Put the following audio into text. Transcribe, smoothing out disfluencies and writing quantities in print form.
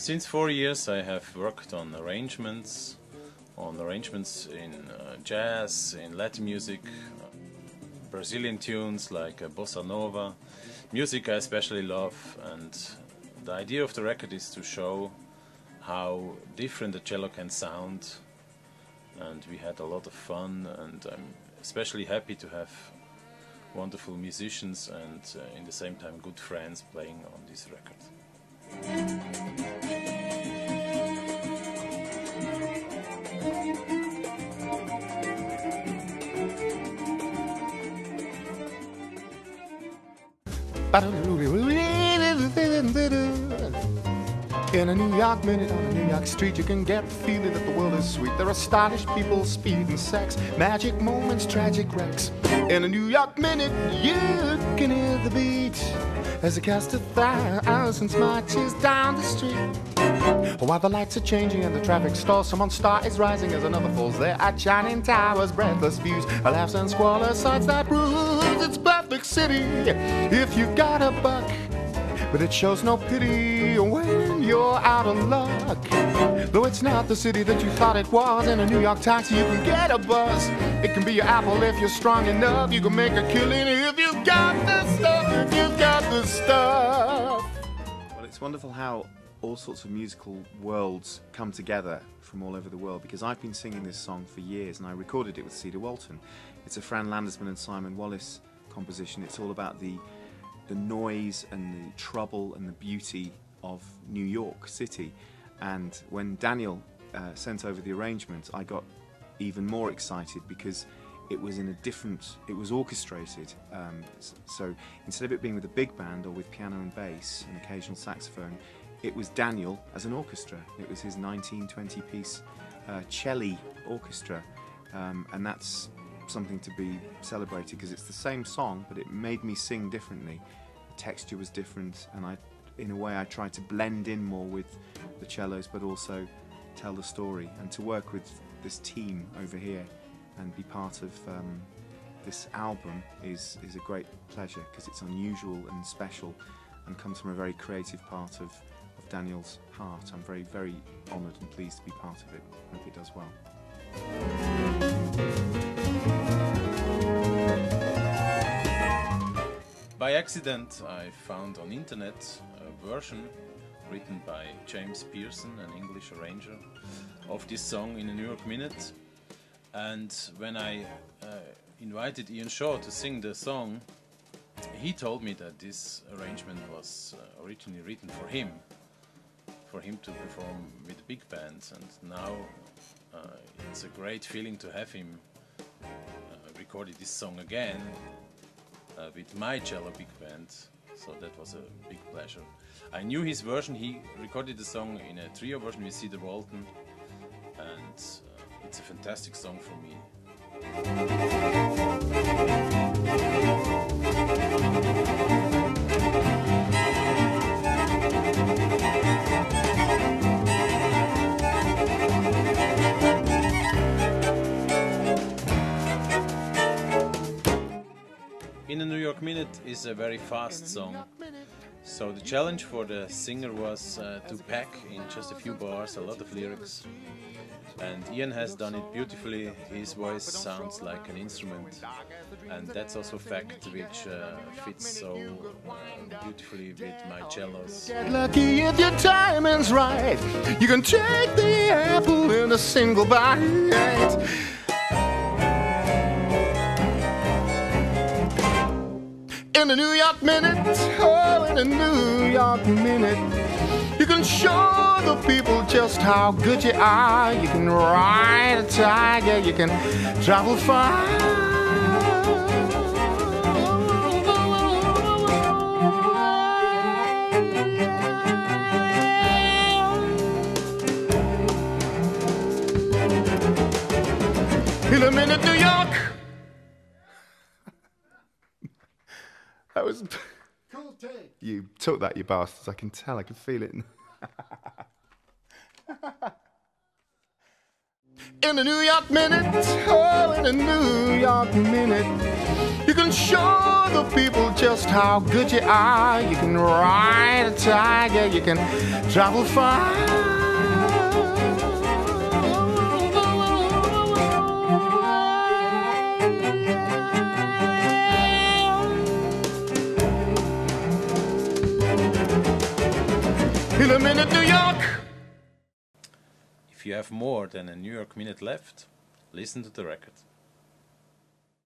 Since 4 years I have worked on arrangements in jazz, in Latin music, Brazilian tunes like bossa nova, music I especially love, and the idea of the record is to show how different the cello can sound, and we had a lot of fun, and I'm especially happy to have wonderful musicians and in the same time good friends playing on this record. In a New York minute on a New York street, you can get the feeling that the world is sweet. There are stylish people, speed and sex, magic moments, tragic wrecks. In a New York minute, you can hear the beat as it casts 1,000 marches down the street. While the lights are changing and the traffic stalls, someone's star is rising as another falls. There are shining towers, breathless views, laughs and squalor, sights that bruise. It's perfect city if you got a buck, but it shows no pity when you're out of luck. Though it's not the city that you thought it was, in a New York taxi you can get a buzz. It can be your apple if you're strong enough. You can make a killing if you got the stuff, if you got the stuff. Well, it's wonderful how all sorts of musical worlds come together from all over the world, because I've been singing this song for years and I recorded it with Cedar Walton. It's a Fran Landesman and Simon Wallace composition. It's all about the noise and the trouble and the beauty of New York City. And when Daniel sent over the arrangement, I got even more excited because it was it was orchestrated. So instead of it being with a big band or with piano and bass and occasional saxophone, it was Daniel as an orchestra. It was his 19-20 piece cello orchestra, and that's something to be celebrated because it's the same song, but it made me sing differently. The texture was different, and in a way I tried to blend in more with the cellos, but also tell the story. And to work with this team over here and be part of this album is a great pleasure, because it's unusual and special and comes from a very creative part of Daniel's heart. I'm very, very honoured and pleased to be part of it. Hope it does well. By accident I found on internet a version written by James Pearson, an English arranger, of this song in a New York Minute, and when I invited Ian Shaw to sing the song, he told me that this arrangement was originally written for him to perform with big bands, and now it's a great feeling to have him recorded this song again with my cello big band, so that was a big pleasure. I knew his version. He recorded the song in a trio version with Cedar Walton, and it's a fantastic song for me. In a New York Minute is a very fast song, so the challenge for the singer was to pack in just a few bars a lot of lyrics, and Ian has done it beautifully. His voice sounds like an instrument, and that's also a fact which fits so beautifully with my cellos. Get lucky if your timing's right. You can take the apple in a single bite. In a New York Minute, oh, in a New York Minute, you can show the people just how good you are. You can ride a tiger, you can travel far. In a minute, New York. That was cool take. You took that, you bastards. I can tell. I can feel it. In a New York Minute, oh, in a New York Minute, you can can show the people just how good you are. You can ride a tiger, you can travel far. In a minute, New York. If you have more than a New York minute left, listen to the record.